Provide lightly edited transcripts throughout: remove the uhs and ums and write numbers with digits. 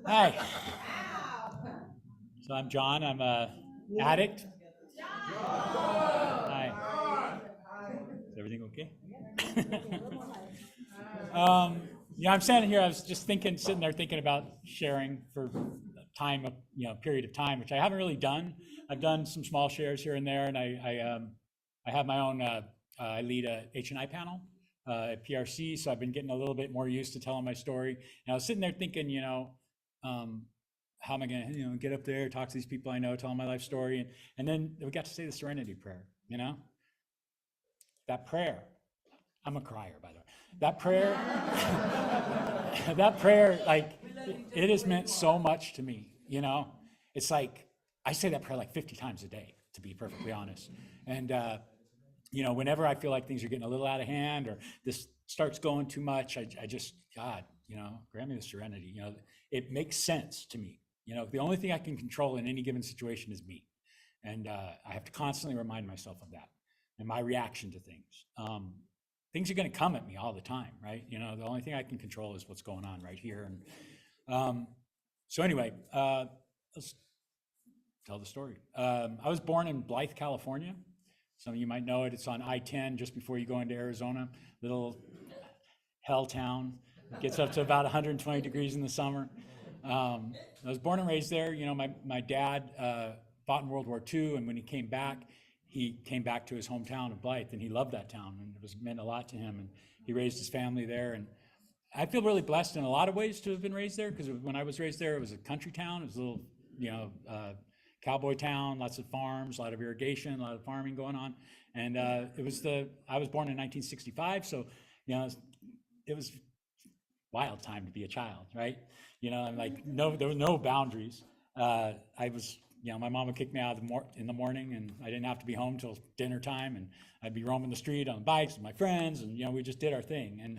Hi. So I'm John. I'm a addict. Hi. Is everything okay? Yeah, I'm standing here. I was just sitting there thinking about sharing for time, period of time, which I haven't really done. I've done some small shares here and there, and I have my own. I lead a H&I panel at PRC, so I've been getting a little bit more used to telling my story. And I was sitting there thinking, um, how am I going to, get up there, talk to these people I know, tell them my life story, and then we got to say the Serenity Prayer. That prayer. I'm a crier, by the way. That prayer, that prayer, like, it has meant so much to me. It's like I say that prayer like 50 times a day, to be perfectly honest. And whenever I feel like things are getting a little out of hand or this starts going too much, I just, God, grant me the serenity. It makes sense to me. The only thing I can control in any given situation is me. And I have to constantly remind myself of that and my reaction to things. Things are going to come at me all the time, right? The only thing I can control is what's going on right here. And so anyway, let's tell the story. I was born in Blythe, California. Some of you might know it. It's on I-10 just before you go into Arizona. Little hell town. It gets up to about 120 degrees in the summer. I was born and raised there. My dad fought in World War II, and when he came back to his hometown of Blythe, and he loved that town, and it meant a lot to him, and he raised his family there. And I feel really blessed in a lot of ways to have been raised there, because when I was raised there, it was a country town. It was a little, cowboy town, lots of farms, a lot of irrigation, a lot of farming going on. And I was born in 1965, so it was wild time to be a child, right? And like there were no boundaries. My mom would kick me out in the morning, and I didn't have to be home till dinner time, and I'd be roaming the street on bikes with my friends, and we just did our thing. And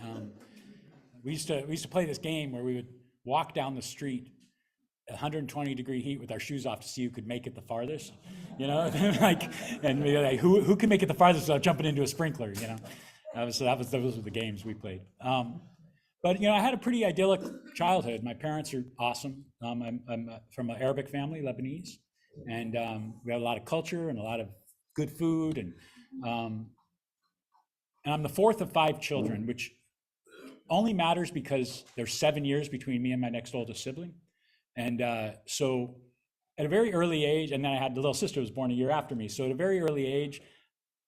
we used to play this game where we would walk down the street 120 degree heat with our shoes off to see who could make it the farthest, and we were like, who can make it the farthest without jumping into a sprinkler, those were the games we played. But I had a pretty idyllic childhood. My parents are awesome. I'm from an Arabic family, Lebanese, and we have a lot of culture and a lot of good food, and I'm the fourth of 5 children, which only matters because there's 7 years between me and my next oldest sibling. And so at a very early age, and then I had the little sister who was born a year after me. So at a very early age,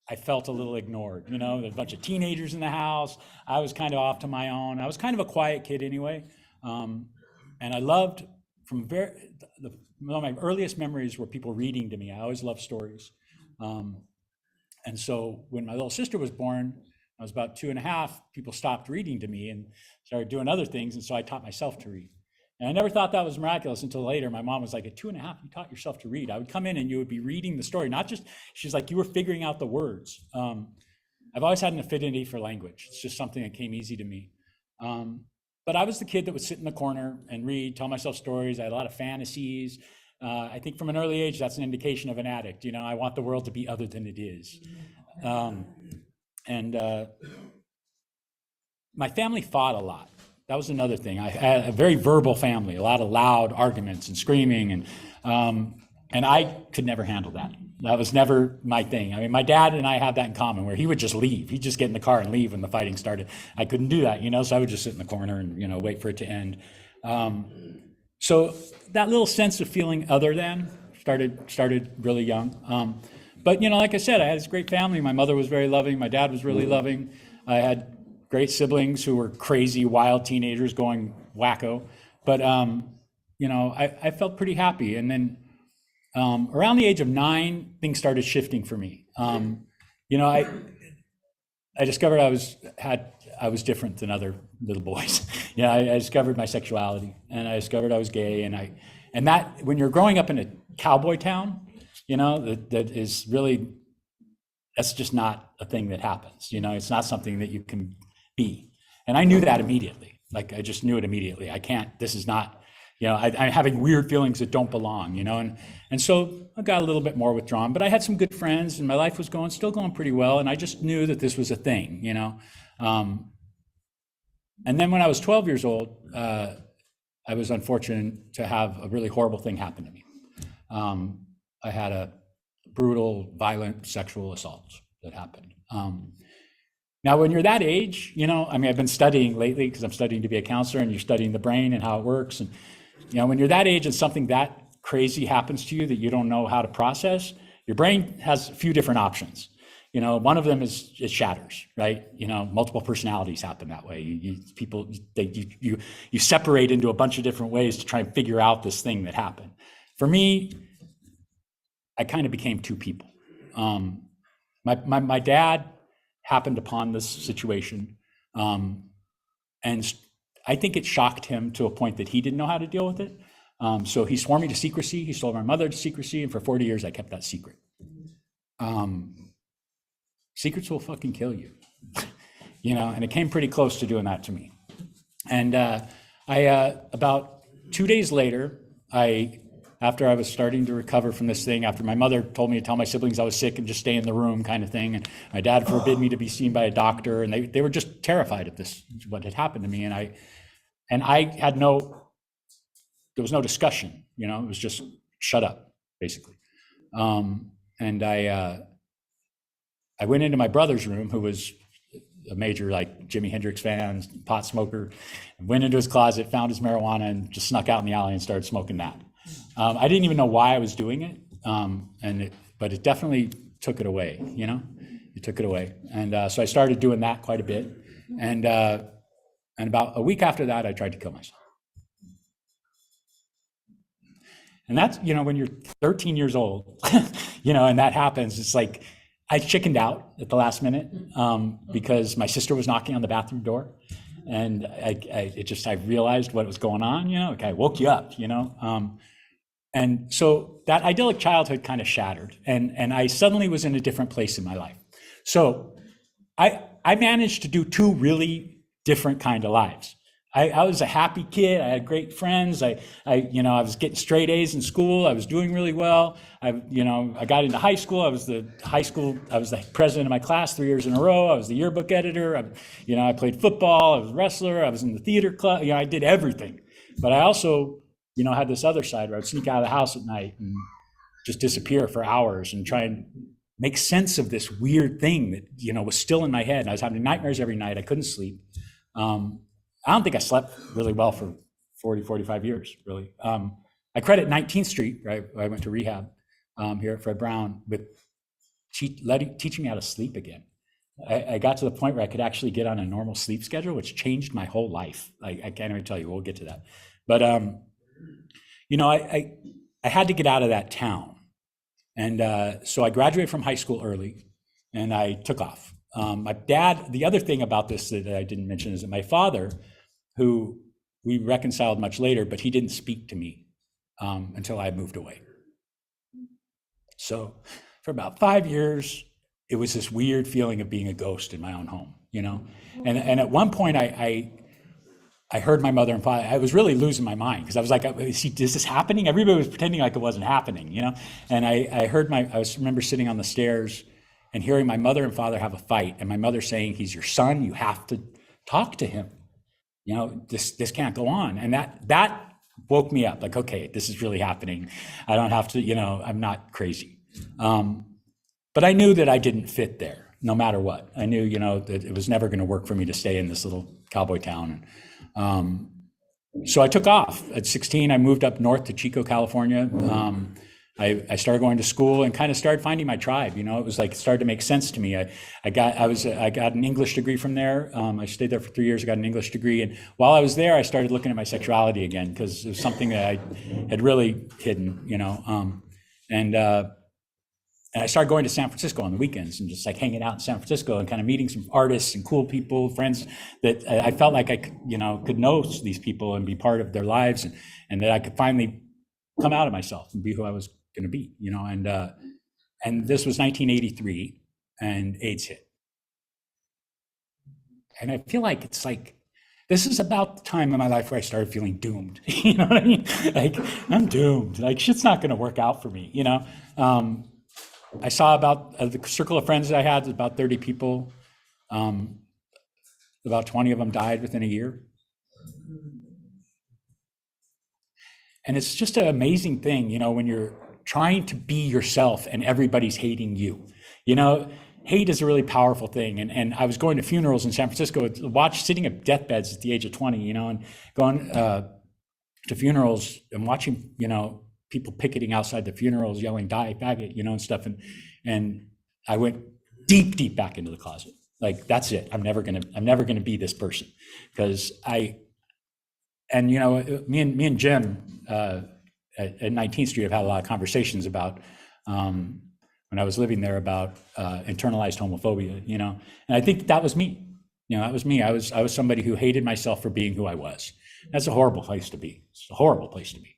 I felt a little ignored. There's a bunch of teenagers in the house. I was kind of off to my own. I was kind of a quiet kid anyway. And I loved one of my earliest memories were people reading to me. I always loved stories. And so when my little sister was born, I was about 2.5, people stopped reading to me and started doing other things. And so I taught myself to read. And I never thought that was miraculous until later. My mom was like, at 2.5, you taught yourself to read. I would come in and you would be reading the story, not just, she's like, you were figuring out the words. I've always had an affinity for language. It's just something that came easy to me. But I was the kid that would sit in the corner and read, tell myself stories. I had a lot of fantasies. I think from an early age, that's an indication of an addict. I want the world to be other than it is. My family fought a lot. That was another thing. I had a very verbal family, a lot of loud arguments and screaming, and I could never handle that. That was never my thing. I mean, my dad and I have that in common, where he would just leave. He'd just get in the car and leave when the fighting started. I couldn't do that, so I would just sit in the corner and wait for it to end. So that little sense of feeling other than started really young. But like I said, I had this great family. My mother was very loving. My dad was really loving. I had great siblings who were crazy, wild teenagers going wacko. But, I felt pretty happy. And then around the age of 9, things started shifting for me. I discovered I was different than other little boys. I discovered my sexuality, and I discovered I was gay. And that, when you're growing up in a cowboy town, that is really, that's just not a thing that happens. It's not something that you can be. And I knew that immediately. Like, I just knew it immediately. I can't, this is not, I'm having weird feelings that don't belong, and so I got a little bit more withdrawn, but I had some good friends, and my life was still going pretty well. And I just knew that this was a thing, And then when I was 12 years old, I was unfortunate to have a really horrible thing happen to me. I had a brutal, violent sexual assault that happened. Now, when you're that age, I mean, I've been studying lately because I'm studying to be a counselor, and you're studying the brain and how it works. And, when you're that age and something that crazy happens to you that you don't know how to process, your brain has a few different options. One of them is it shatters, right? Multiple personalities happen that way. You separate into a bunch of different ways to try and figure out this thing that happened. For me, I kind of became two people. My dad happened upon this situation, and I think it shocked him to a point that he didn't know how to deal with it. So he swore me to secrecy. He stole my mother to secrecy, and for 40 years I kept that secret. Secrets will fucking kill you, and it came pretty close to doing that to me. And about 2 days later, after I was starting to recover from this thing, after my mother told me to tell my siblings I was sick and just stay in the room kind of thing, and my dad forbid me to be seen by a doctor, and they were just terrified of this, what had happened to me. And I had there was no discussion, it was just shut up, basically. And I went into my brother's room, who was a major Jimi Hendrix fan, pot smoker, went into his closet, found his marijuana, and just snuck out in the alley and started smoking that. I didn't even know why I was doing it, but it definitely took it away, it took it away. And so I started doing that quite a bit. And about a week after that, I tried to kill myself. And that's, when you're 13 years old, and that happens, it's like, I chickened out at the last minute because my sister was knocking on the bathroom door, and I realized what was going on. I woke you up. And so that idyllic childhood kind of shattered, and I suddenly was in a different place in my life. So I managed to do two really different kind of lives. I was a happy kid. I had great friends. I was getting straight A's in school. I was doing really well. I got into high school. I was the president of my class 3 years in a row. I was the yearbook editor. I played football. I was a wrestler. I was in the theater club. I did everything. But I also, had this other side where I'd sneak out of the house at night and just disappear for hours and try and make sense of this weird thing that, was still in my head. And I was having nightmares every night. I couldn't sleep. I don't think I slept really well for 40, 45 years, really. I credit 19th Street, right? I went to rehab here at Fred Brown, with teaching me how to sleep again. I got to the point where I could actually get on a normal sleep schedule, which changed my whole life. I can't even tell you, we'll get to that. But, I had to get out of that town. And so I graduated from high school early, and I took off. My dad, the other thing about this that I didn't mention is that my father, who we reconciled much later, but he didn't speak to me until I moved away. So for about 5 years, it was this weird feeling of being a ghost in my own home, And at one point, I heard my mother and father. I was really losing my mind because I was like, "Is this happening?" Everybody was pretending like it wasn't happening, And I remember sitting on the stairs and hearing my mother and father have a fight, and my mother saying, "He's your son. You have to talk to him. This can't go on." And that woke me up. Like, okay, this is really happening. I don't have to. I'm not crazy. But I knew that I didn't fit there, no matter what. I knew, that it was never going to work for me to stay in this little cowboy town. So I took off. At 16, I moved up north to Chico, California. I started going to school and kind of started finding my tribe. It was like, it started to make sense to me. I got an English degree from there. I stayed there for 3 years. I got an English degree, and while I was there, I started looking at my sexuality again, because it was something that I had really hidden. And I started going to San Francisco on the weekends and just hanging out in San Francisco and kind of meeting some artists and cool people, friends that I felt like I could know these people and be part of their lives, and that I could finally come out of myself and be who I was going to be, and this was 1983, and AIDS hit. And I feel like this is about the time in my life where I started feeling doomed. You know what I mean? I'm doomed. Shit's not going to work out for me. I saw about the circle of friends that I had, about 30 people. About 20 of them died within a year. And it's just an amazing thing, when you're trying to be yourself and everybody's hating you. Hate is a really powerful thing. And I was going to funerals in San Francisco, sitting at deathbeds at the age of 20, and going to funerals and watching, people picketing outside the funerals, yelling, "Die, faggot," and stuff. And I went deep back into the closet. Like, that's it. I'm never gonna be this person, because me and Jim at 19th Street have had a lot of conversations about, when I was living there, about internalized homophobia, and I think that was me. That was me. I was somebody who hated myself for being who I was. That's a horrible place to be. It's a horrible place to be.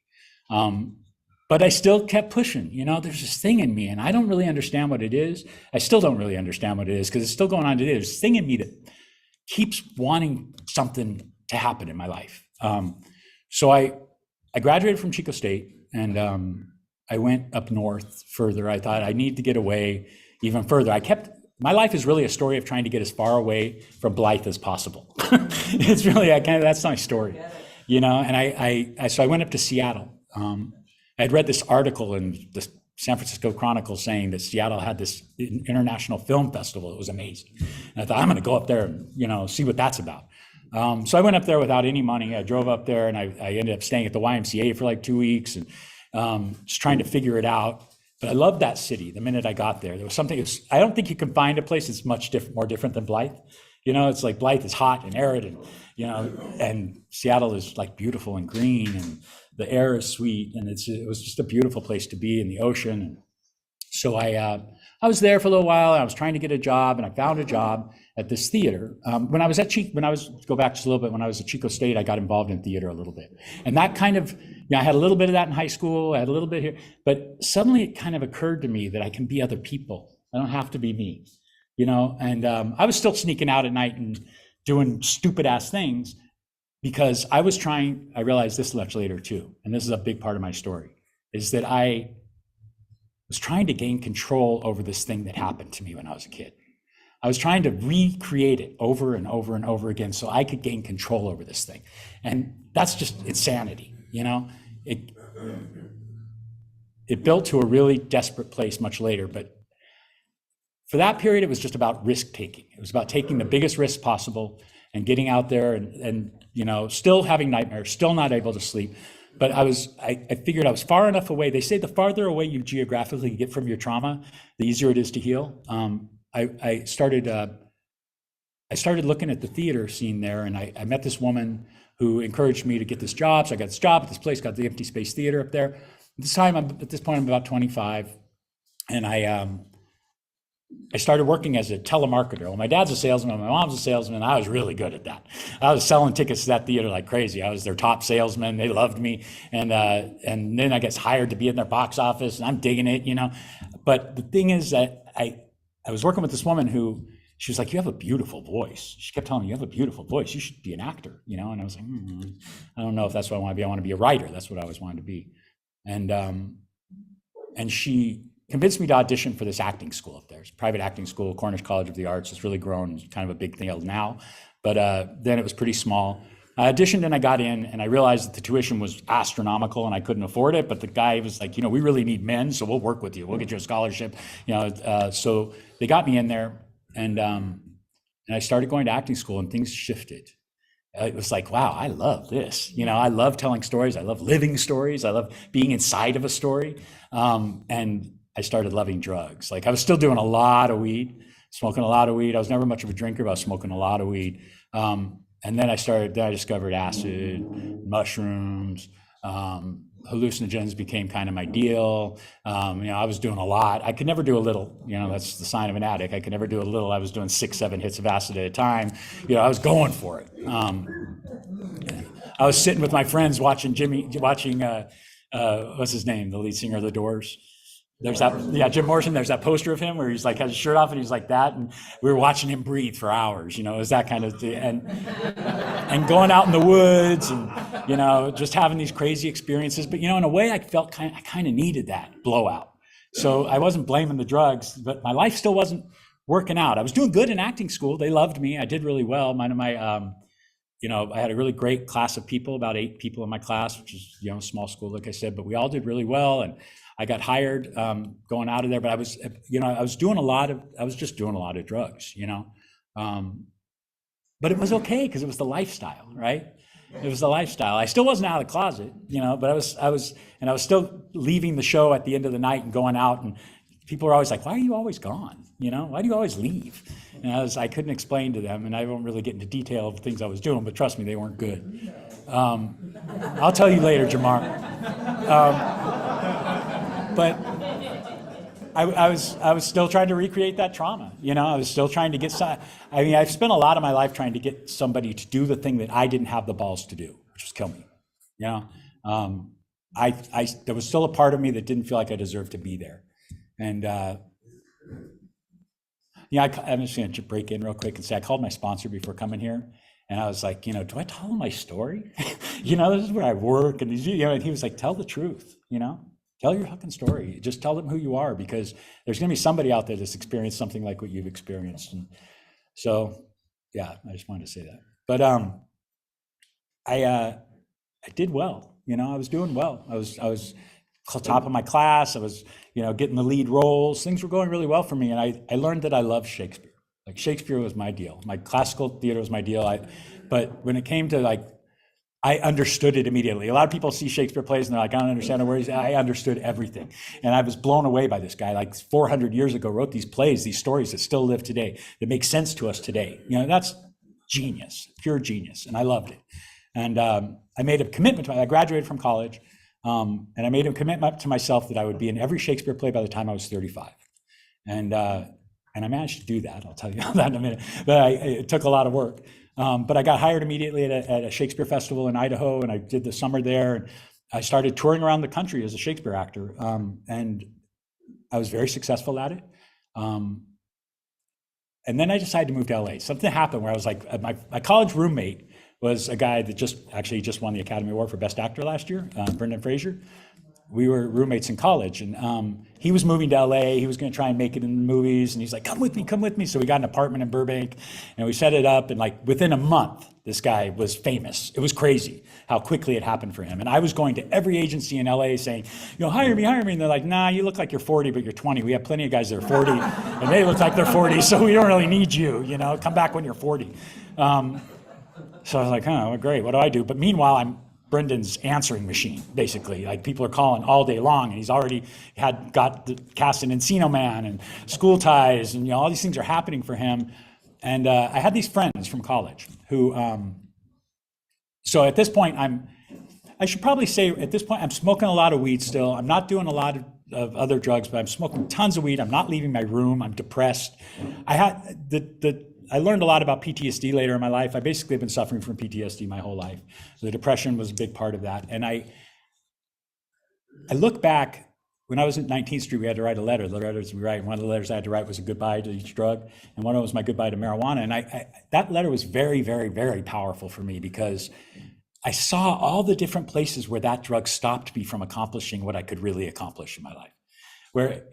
But I still kept pushing. There's this thing in me, and I don't really understand what it is. I still don't really understand what it is, because it's still going on today. There's this thing in me that keeps wanting something to happen in my life. So I graduated from Chico State, and I went up north further. I thought I need to get away even further. My life is really a story of trying to get as far away from Blythe as possible. It's really, that's my story, and so I went up to Seattle. I had read this article in the San Francisco Chronicle saying that Seattle had this international film festival. It was amazing. And I thought, I'm going to go up there and, see what that's about. So I went up there without any money. I drove up there, and I ended up staying at the YMCA for like 2 weeks, and just trying to figure it out. But I loved that city the minute I got there. There was something, I don't think you can find a place that's much more different than Blythe. It's like Blythe is hot and arid, and, and Seattle is like beautiful and green, and the air is sweet, and it was just a beautiful place to be in the ocean. And so I was there for a little while. And I was trying to get a job, and I found a job at this theater. When I was at Chico State, I got involved in theater a little bit, and that kind of, I had a little bit of that in high school. I had a little bit here, but suddenly it kind of occurred to me that I can be other people. I don't have to be me, And I was still sneaking out at night and doing stupid ass things, because I realized this much later too, and this is a big part of my story, is that I was trying to gain control over this thing that happened to me when I was a kid. I was trying to recreate it over and over and over again so I could gain control over this thing. And that's just insanity, It built to a really desperate place much later, but for that period, it was just about risk taking. It was about taking the biggest risk possible and getting out there and still having nightmares, still not able to sleep. But I figured I was far enough away. They say the farther away you geographically get from your trauma, the easier it is to heal. I started looking at the theater scene there, and I met this woman who encouraged me to get this job. So I got this job at this place, got the Empty Space Theater up there. At this point, I'm about 25, and I started working as a telemarketer. Well, my dad's a salesman, my mom's a salesman. I was really good at that. I was selling tickets to that theater like crazy. I was their top salesman. They loved me. And then I got hired to be in their box office, and I'm digging it, But the thing is that I was working with this woman who, she was like, "You have a beautiful voice." She kept telling me, "You have a beautiful voice. You should be an actor," And I was like, I don't know if that's what I want to be. I want to be a writer. That's what I always wanted to be. And she convinced me to audition for this acting school up there. It's a private acting school, Cornish College of the Arts. It's really grown. It's kind of a big thing now, but then it was pretty small. I auditioned and I got in, and I realized that the tuition was astronomical and I couldn't afford it. But the guy was like, "We really need men, so we'll work with you. We'll get you a scholarship." So they got me in there, and I started going to acting school, and things shifted. It was like, wow, I love this. I love telling stories. I love living stories. I love being inside of a story. And I started loving drugs. Like, I was still doing a lot of weed, smoking a lot of weed. I was never much of a drinker, but I was smoking a lot of weed. And then I discovered acid, mushrooms, hallucinogens became kind of my deal. I was doing a lot. I could never do a little, that's the sign of an addict. I could never do a little. I was doing 6-7 hits of acid at a time. I was going for it. I was sitting with my friends watching what's his name? The lead singer of The Doors. There's Jim Morrison. There's that poster of him where he's like, has his shirt off and he's like that. And we were watching him breathe for hours, it was that kind of thing. And going out in the woods and, just having these crazy experiences. But, in a way I felt I kind of needed that blowout. So I wasn't blaming the drugs, but my life still wasn't working out. I was doing good in acting school. They loved me. I did really well. I had a really great class of people, about 8 people in my class, which is, small school, like I said, but we all did really well. And I got hired going out of there, but I was just doing a lot of drugs, but it was okay because it was the lifestyle, right? It was the lifestyle. I still wasn't out of the closet, but I was still leaving the show at the end of the night and going out, and people were always like, why are you always gone? Why do you always leave? And I couldn't explain to them, and I won't really get into detail of things I was doing, but trust me, they weren't good. I'll tell you later, Jamar. But I was still trying to recreate that trauma. I was still trying to get I've spent a lot of my life trying to get somebody to do the thing that I didn't have the balls to do, which was kill me. There was still a part of me that didn't feel like I deserved to be there. And I'm just going to break in real quick and say I called my sponsor before coming here, and I was like, do I tell him my story? This is where I work, and and he was like, tell the truth. Tell your fucking story. Just tell them who you are, because there's going to be somebody out there that's experienced something like what you've experienced. And so, yeah, I just wanted to say that. But I did well. I was doing well. I was top of my class. I was, getting the lead roles. Things were going really well for me, and I learned that I love Shakespeare. Like, Shakespeare was my deal. My classical theater was my deal. But when it came to I understood it immediately. A lot of people see Shakespeare plays and they're like, I don't understand the words. I understood everything. And I was blown away by this guy, 400 years ago, wrote these plays, these stories that still live today, that make sense to us today. That's genius, pure genius. And I loved it. And I made a commitment I graduated from college, and I made a commitment to myself that I would be in every Shakespeare play by the time I was 35. And I managed to do that. I'll tell you that in a minute. But it took a lot of work. But I got hired immediately at a Shakespeare festival in Idaho, and I did the summer there. And I started touring around the country as a Shakespeare actor, and I was very successful at it. And then I decided to move to LA. Something happened where I was like, my college roommate was a guy that just won the Academy Award for Best Actor last year, Brendan Fraser. We were roommates in college, and he was moving to LA. He was going to try and make it in the movies, and he's like, come with me. So we got an apartment in Burbank, and we set it up, and within a month, this guy was famous. It was crazy how quickly it happened for him. And I was going to every agency in LA saying, hire me. And they're like, nah, you look like you're 40, but you're 20. We have plenty of guys that are 40, and they look like they're 40, so we don't really need you, come back when you're 40. So I was like, oh, well, great, what do I do? But meanwhile, I'm Brendan's answering machine, basically. People are calling all day long, and he's already got the cast in Encino Man and School Ties, and all these things are happening for him. And I had these friends from college who, so at this point, I should probably say at this point, I'm smoking a lot of weed still. I'm not doing a lot of other drugs, but I'm smoking tons of weed. I'm not leaving my room. I'm depressed. I learned a lot about PTSD later in my life. I basically have been suffering from PTSD my whole life. So the depression was a big part of that. And I look back, when I was at 19th Street, we had to write a letter. The letters we write, one of the letters I had to write was a goodbye to each drug, and one of them was my goodbye to marijuana. And that letter was very, very, very powerful for me, because I saw all the different places where that drug stopped me from accomplishing what I could really accomplish in my life. Where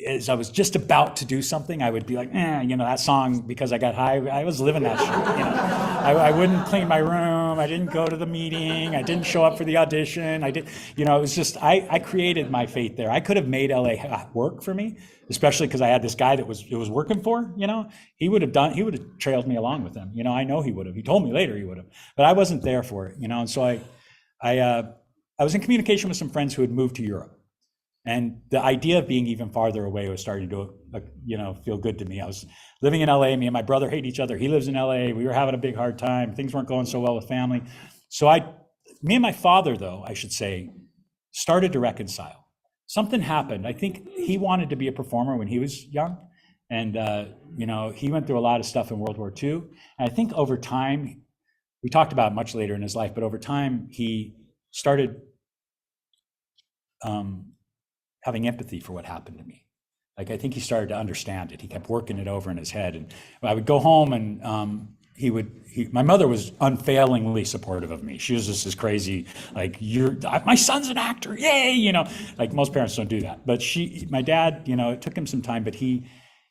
as I was just about to do something, I would be like, that song, because I got high, I was living that shit. I wouldn't clean my room. I didn't go to the meeting. I didn't show up for the audition. It was just, I created my fate there. I could have made LA work for me, especially because I had this guy that it was working for, he would have trailed me along with him. I know he would have. He told me later he would have, but I wasn't there for it, and so I was in communication with some friends who had moved to Europe. And the idea of being even farther away was starting to, feel good to me. I was living in LA. Me and my brother hate each other. He lives in LA. We were having a big hard time. Things weren't going so well with family. So me and my father, though, I should say, started to reconcile. Something happened. I think he wanted to be a performer when he was young. And, he went through a lot of stuff in World War II. And I think over time, we talked about it much later in his life, but over time, he started having empathy for what happened to me. I think he started to understand it. He kept working it over in his head. And I would go home, and my mother was unfailingly supportive of me. She was just this crazy, my son's an actor, yay, most parents don't do that. But my dad, it took him some time, but he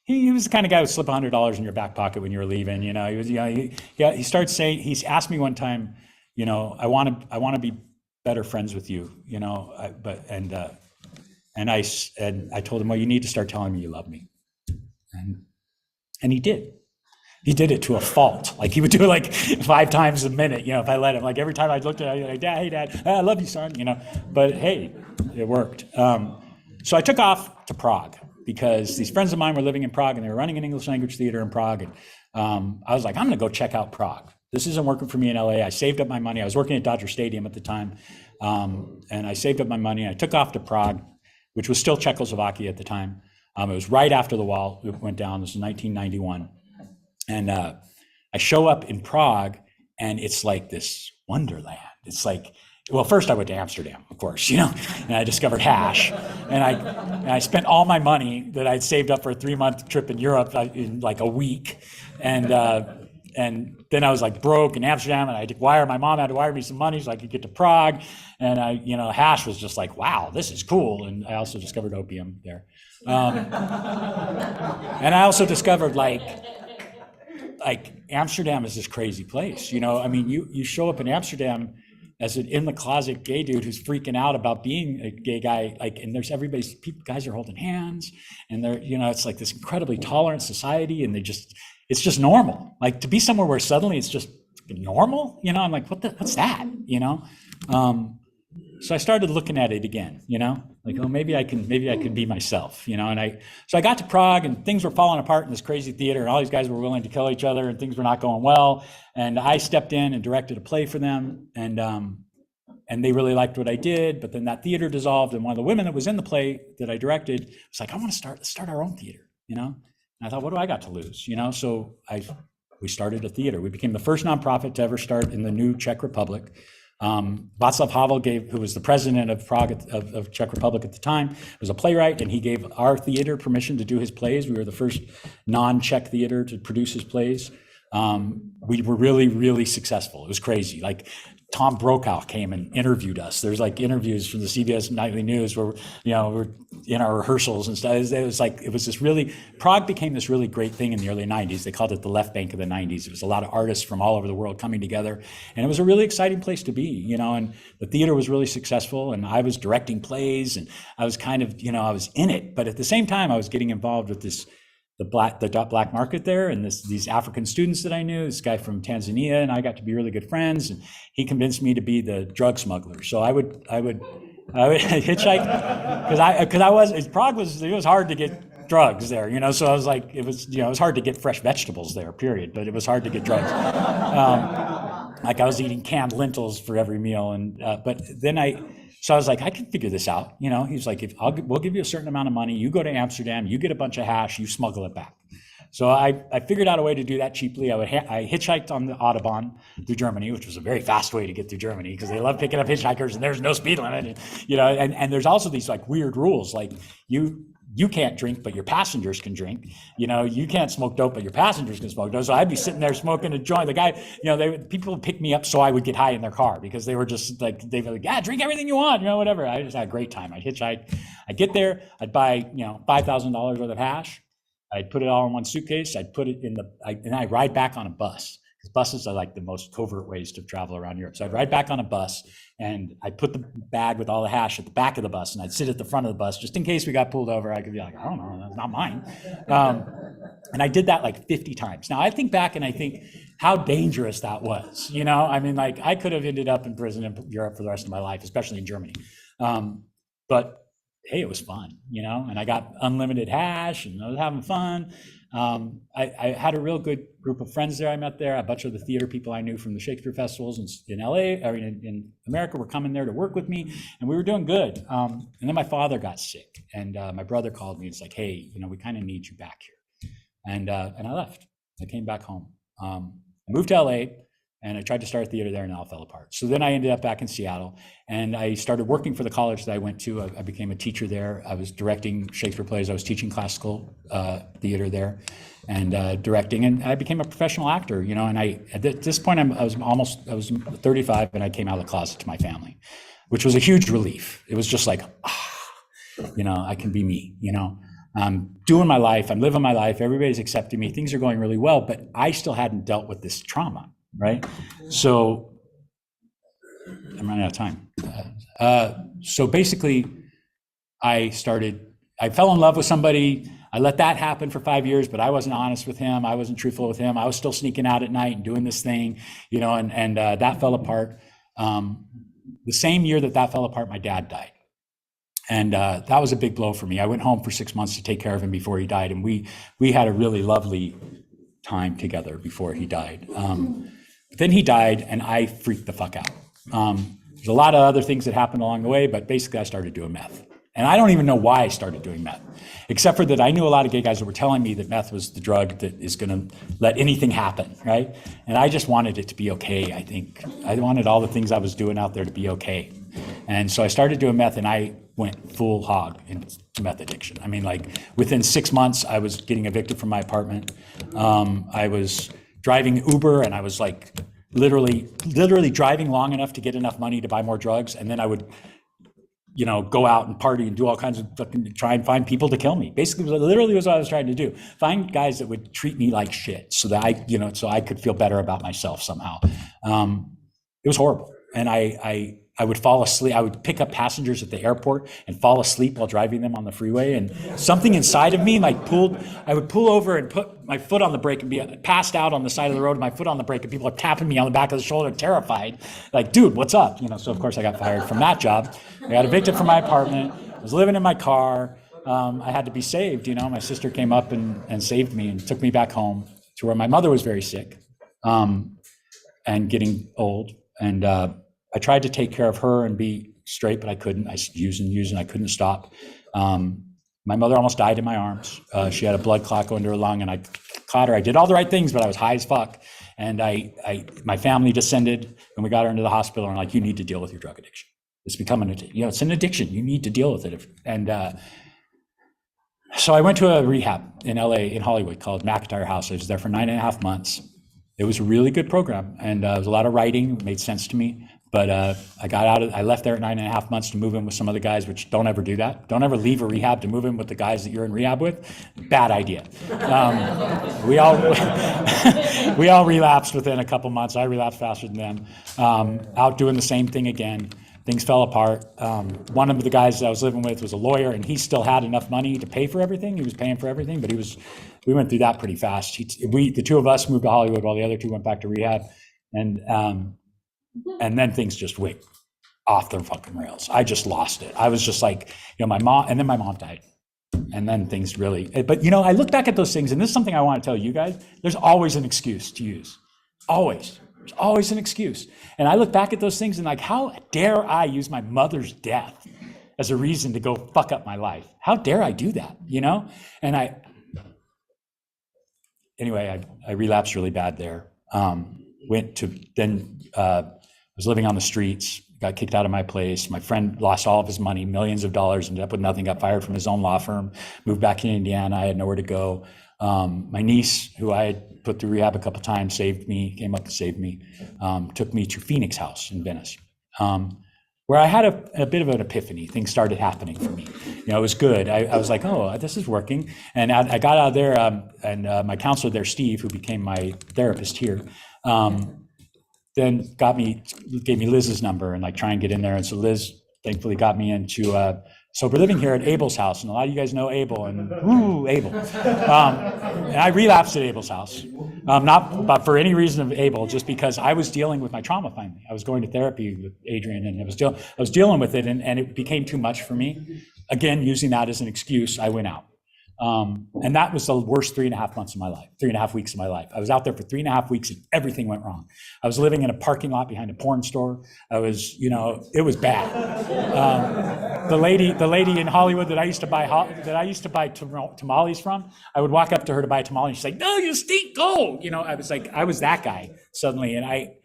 he was the kind of guy who would slip $100 in your back pocket when you were leaving. You know, he was, you know, he started saying, he's asked me one time, you know, I want to be better friends with you, you know, and I told him, well, you need to start telling me you love me. And he did. He did it to a fault. Like he would do it like 5 times a minute, you know, if I let him. Like every time I looked at him, I'd like, Dad, hey, Dad, I love you, son, you know. But hey, it worked. So I took off to Prague because these friends of mine were living in Prague and they were running an English language theater in Prague. And I was like, I'm going to go check out Prague. This isn't working for me in LA. I saved up my money. I was working at Dodger Stadium at the time. And I saved up my money. And I took off to Prague, which was still Czechoslovakia at the time. It was right after the wall went down. This was 1991. And I show up in Prague and it's like this wonderland. It's like, well, first I went to Amsterdam, of course, you know, and I discovered hash. And I spent all my money that I'd saved up for a 3-month trip in Europe in like a week. And then I was like broke in Amsterdam and I had to my mom had to wire me some money so I could get to Prague. And hash was just like, wow, this is cool. And I also discovered opium there. And I also discovered like Amsterdam is this crazy place, you know. I mean, you show up in Amsterdam as an in the closet gay dude who's freaking out about being a gay guy, like, and there's guys are holding hands, and they're, you know, it's like this incredibly tolerant society, and it's just normal. Like to be somewhere where suddenly it's just normal, you know. I'm like, what's that, you know? So I started looking at it again, you know, like, oh, maybe I can be myself, you know. And so I got to Prague and things were falling apart in this crazy theater and all these guys were willing to kill each other and things were not going well. And I stepped in and directed a play for them, and they really liked what I did. But then that theater dissolved, and one of the women that was in the play that I directed was like, I want to start our own theater, you know. And I thought, what do I got to lose, you know? So we started a theater. We became the first nonprofit to ever start in the new Czech Republic. Václav Havel who was the president of Prague of Czech Republic at the time, was a playwright, and he gave our theater permission to do his plays. We were the first non-Czech theater to produce his plays. We were really, really successful. It was crazy. Like Tom Brokaw came and interviewed us. There's like interviews from the CBS Nightly News where, you know, we're in our rehearsals and stuff. Prague became this really great thing in the early 90s. They called it the left bank of the 90s. It was a lot of artists from all over the world coming together. And it was a really exciting place to be, you know, and the theater was really successful. And I was directing plays and I was kind of, you know, I was in it. But at the same time, I was getting involved with the black market there, and these African students that I knew, this guy from Tanzania, and I got to be really good friends, and he convinced me to be the drug smuggler. So I would hitchhike because Prague was hard to get drugs there, you know. So I was like, it was hard to get fresh vegetables there, period. But it was hard to get drugs. Like I was eating canned lentils for every meal, So I was like, I can figure this out. You know, he's like, we'll give you a certain amount of money. You go to Amsterdam, you get a bunch of hash, you smuggle it back. So I figured out a way to do that cheaply. I hitchhiked on the Autobahn through Germany, which was a very fast way to get through Germany because they love picking up hitchhikers and there's no speed limit. And, you know, and there's also these like weird rules, like you can't drink, but your passengers can drink. You know, you can't smoke dope, but your passengers can smoke dope. So I'd be sitting there smoking a joint. The guy, you know, people would pick me up so I would get high in their car because they were just like, they were like, yeah, drink everything you want, you know, whatever. I just had a great time. I'd hitchhike. I'd get there. I'd buy, you know, $5,000 worth of hash. I'd put it all in one suitcase. I'd put it and I'd ride back on a bus. Because buses are like the most covert ways to travel around Europe. So I'd ride back on a bus and I'd put the bag with all the hash at the back of the bus and I'd sit at the front of the bus just in case we got pulled over. I could be like, I don't know, that's not mine. And I did that like 50 times. Now I think back and I think how dangerous that was. You know, I mean, like I could have ended up in prison in Europe for the rest of my life, especially in Germany. But hey, it was fun, you know, and I got unlimited hash and I was having fun. I had a real good group of friends there I met there. A bunch of the theater people I knew from the Shakespeare festivals in LA, or in America, were coming there to work with me, and we were doing good. And then my father got sick, and my brother called me and it's like, hey, you know, we kind of need you back here. And I left. I came back home. I moved to LA, and I tried to start a theater there, and it all fell apart. So then I ended up back in Seattle, and I started working for the college that I went to. I became a teacher there. I was directing Shakespeare plays. I was teaching classical theater there, and directing. And I became a professional actor. You know, and at this point, I was 35, and I came out of the closet to my family, which was a huge relief. It was just like, you know, I can be me. You know. I'm doing my life. I'm living my life. Everybody's accepting me. Things are going really well, but I still hadn't dealt with this trauma, right? So I'm running out of time. So basically, I fell in love with somebody. I let that happen for 5 years, but I wasn't honest with him. I wasn't truthful with him. I was still sneaking out at night and doing this thing, and that fell apart. The same year that fell apart, my dad died. And that was a big blow for me. I went home for 6 months to take care of him before he died. And we had a really lovely time together before he died. But then he died and I freaked the fuck out. There's a lot of other things that happened along the way, but basically I started doing meth. And I don't even know why I started doing meth, except for that I knew a lot of gay guys that were telling me that meth was the drug that is going to let anything happen, right? And I just wanted it to be okay, I think. I wanted all the things I was doing out there to be okay. And so I started doing meth and I went full hog into meth addiction. I mean, like within 6 months, I was getting evicted from my apartment. I was driving Uber and I was like literally driving long enough to get enough money to buy more drugs. And then I would go out and party and do all kinds of fucking, try and find people to kill me. Basically, literally was what I was trying to do. Find guys that would treat me like shit so that I could feel better about myself somehow. It was horrible. And I would fall asleep. I would pick up passengers at the airport and fall asleep while driving them on the freeway. And something inside of me I would pull over and put my foot on the brake and be passed out on the side of the road with my foot on the brake and people are tapping me on the back of the shoulder, terrified. Like, dude, what's up? So of course I got fired from that job. I got evicted from my apartment. I was living in my car. I had to be saved. My sister came up and saved me and took me back home to where my mother was very sick and getting old. And I tried to take care of her and be straight, but I couldn't. I used and I couldn't stop. My mother almost died in my arms. She had a blood clot go into her lung and I caught her. I did all the right things, but I was high as fuck. And my family descended and we got her into the hospital and like, you need to deal with your drug addiction. It's becoming it's an addiction. You need to deal with it. So I went to a rehab in LA, in Hollywood called McIntyre House. I was there for 9.5 months. It was a really good program and it was a lot of writing. It made sense to me. But I left there at 9.5 months to move in with some other guys, which don't ever do that. Don't ever leave a rehab to move in with the guys that you're in rehab with. Bad idea. We all relapsed within a couple months. I relapsed faster than them. Out doing the same thing again. Things fell apart. One of the guys that I was living with was a lawyer, and he still had enough money to pay for everything. He was paying for everything, but we went through that pretty fast. The two of us moved to Hollywood while the other two went back to rehab. And then things just went off the fucking rails. I just lost it. I was just like, my mom died. And then things really, but I look back at those things, and this is something I want to tell you guys. There's always an excuse to use. Always. There's always an excuse. And I look back at those things and like, how dare I use my mother's death as a reason to go fuck up my life? How dare I do that, And I relapsed really bad there. I was living on the streets, got kicked out of my place. My friend lost all of his money, millions of dollars, ended up with nothing, got fired from his own law firm, moved back to Indiana. I had nowhere to go. My niece, who I had put through rehab a couple times, came up to save me, took me to Phoenix House in Venice, where I had a bit of an epiphany. Things started happening for me. It was good. I was like, oh, this is working. And I got out of there, and my counselor there, Steve, who became my therapist here, then gave me Liz's number and like try and get in there. And so Liz thankfully got me into sober living here at Abel's house. And a lot of you guys know Abel and Abel. And I relapsed at Abel's house, not but for any reason of Abel, just because I was dealing with my trauma finally. I was going to therapy with Adrian and I was dealing with it and it became too much for me. Again, using that as an excuse, I went out. And that was the worst 3.5 months of my life, 3.5 weeks of my life. I was out there for 3.5 weeks and everything went wrong. I was living in a parking lot behind a porn store. I was, it was bad. The lady in Hollywood that I used to buy tamales from, I would walk up to her to buy a tamale and she's like, no, you stink, go. I was that guy suddenly. And I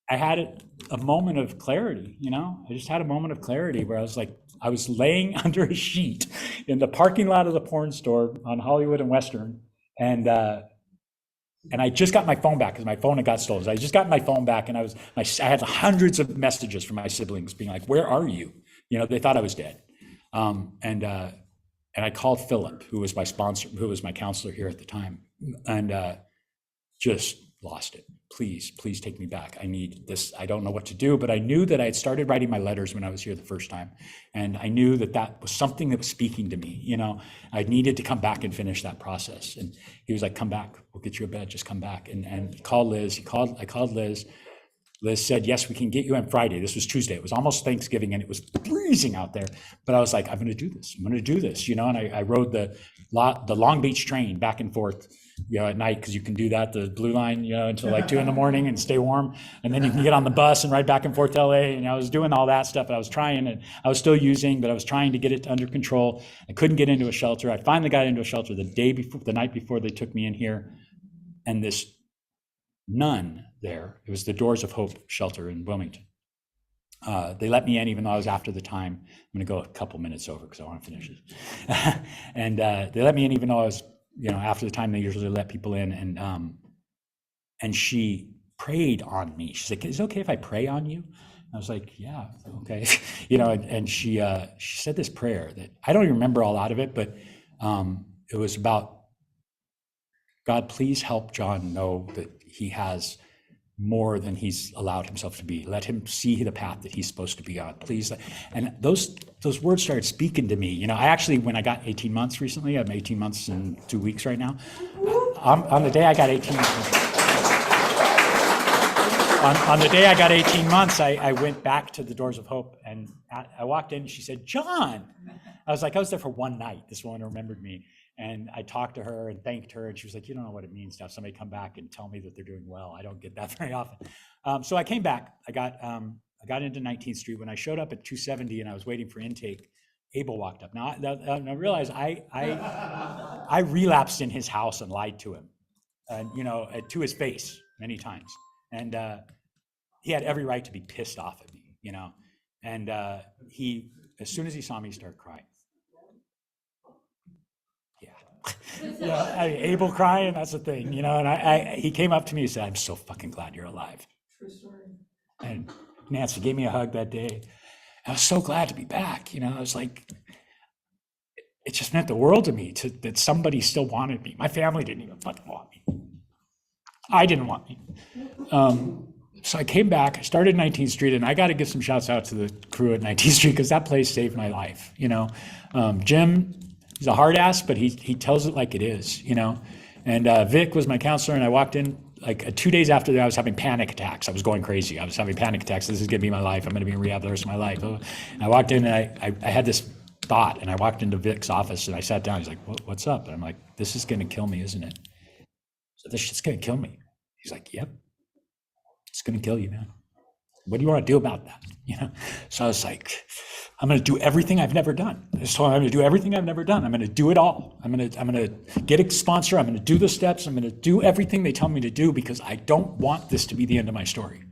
had a moment of clarity, I just had a moment of clarity where I was like, I was laying under a sheet in the parking lot of the porn store on Hollywood and Western. And I just got my phone back because my phone had got stolen. So I just got my phone back and I had hundreds of messages from my siblings being like, where are you? They thought I was dead. And And I called Philip, who was my sponsor, who was my counselor here at the time, and just lost it. Please take me back. I need this. I don't know what to do, but I knew that I had started writing my letters when I was here the first time. And I knew that that was something that was speaking to me. I needed to come back and finish that process. And he was like, come back, we'll get you a bed, just come back. And call Liz. I called Liz. Liz said, yes, we can get you on Friday. This was Tuesday. It was almost Thanksgiving and it was freezing out there. But I was like, I'm going to do this. I'm going to do this, And I rode the Long Beach train back and forth, at night, because you can do that, the Blue Line, until like 2 a.m. and stay warm. And then you can get on the bus and ride back and forth to LA. And I was doing all that stuff. And I was trying, and I was still using, but I was trying to get it under control. I couldn't get into a shelter. I finally got into a shelter the night before they took me in here. And this nun there, it was the Doors of Hope shelter in Wilmington. They let me in even though I was after the time. I'm going to go a couple minutes over because I want to finish it. And they let me in even though I was, after the time they usually let people in. And she prayed on me. She's like, is it okay if I pray on you? I was like, yeah, okay. And she said this prayer that I don't even remember a lot of it, but it was about, God, please help John know that he has more than he's allowed himself to be. Let him see the path that he's supposed to be on, please. And those words started speaking to me. I actually, when I got 18 months recently, I'm 18 months and 2 weeks right now. On the day I got 18 on the day I got 18 months, I went back to the Doors of Hope and I walked in and she said, John. I was there for one night. This woman remembered me. And I talked to her and thanked her, and she was like, you don't know what it means to have somebody come back and tell me that they're doing well. I don't get that very often. So I came back. I got into 19th Street. When I showed up at 270 and I was waiting for intake, Abel walked up. Now I realized I relapsed in his house and lied to him, to his face many times. And he had every right to be pissed off at me, And he, as soon as he saw me, he started crying. Abel crying, that's the thing, and he came up to me and said, I'm so fucking glad you're alive. True story. And Nancy gave me a hug that day. I was so glad to be back, I was like, it just meant the world to me that somebody still wanted me. My family didn't even fucking want me. I didn't want me. So I came back, I started 19th Street, and I got to give some shouts out to the crew at 19th Street because that place saved my life, Jim, he's a hard ass, but he tells it like it is, And Vic was my counselor, and I walked in like 2 days after that. I was having panic attacks. I was going crazy. I was having panic attacks. This is going to be my life. I'm going to be in rehab the rest of my life. And I walked in, and I had this thought, and I walked into Vic's office, and I sat down. He's like, what's up? And I'm like, this is going to kill me, isn't it? So this shit's going to kill me. He's like, yep, it's going to kill you, man. What do you want to do about that? So I was like, I'm going to do everything I've never done. So I'm going to do everything I've never done. I'm going to do it all. I'm going to get a sponsor. I'm going to do the steps. I'm going to do everything they tell me to do because I don't want this to be the end of my story.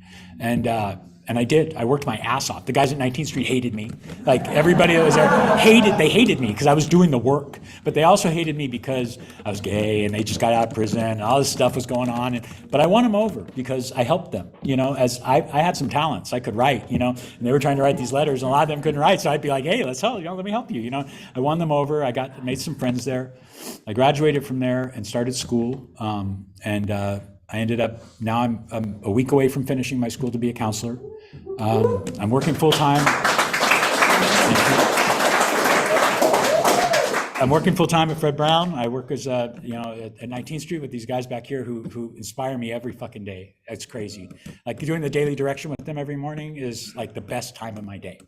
And I did. I worked my ass off. The guys at 19th Street hated me. Like everybody that was there hated me because I was doing the work. But they also hated me because I was gay and they just got out of prison and all this stuff was going on. But I won them over because I helped them, as I had some talents. I could write, and they were trying to write these letters and a lot of them couldn't write. So I'd be like, hey, let's help, let me help you. I won them over. I made some friends there. I graduated from there and started school. I ended up, now I'm a week away from finishing my school to be a counselor. I'm working full-time. I'm working full-time at Fred Brown. I work as, at 19th Street with these guys back here who inspire me every fucking day. It's crazy. Like doing the daily direction with them every morning is like the best time of my day.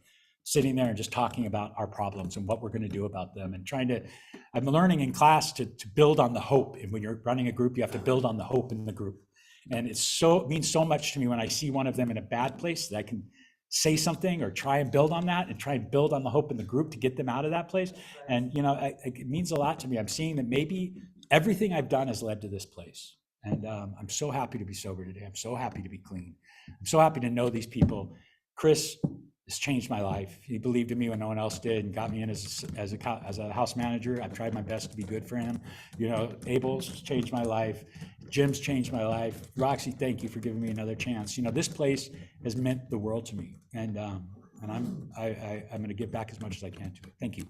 Sitting there and just talking about our problems and what we're going to do about them and I'm learning in class to build on the hope. And when you're running a group, you have to build on the hope in the group. And it means so much to me when I see one of them in a bad place that I can say something or try and build on that and try and build on the hope in the group to get them out of that place. And, it means a lot to me. I'm seeing that maybe everything I've done has led to this place. And I'm so happy to be sober today. I'm so happy to be clean. I'm so happy to know these people. Chris has changed my life. He believed in me when no one else did and got me in as a house manager. I've tried my best to be good for him. Abel's changed my life. Jim's changed my life. Roxy, thank you for giving me another chance. This place has meant the world to me. And and I'm going to give back as much as I can to it. Thank you.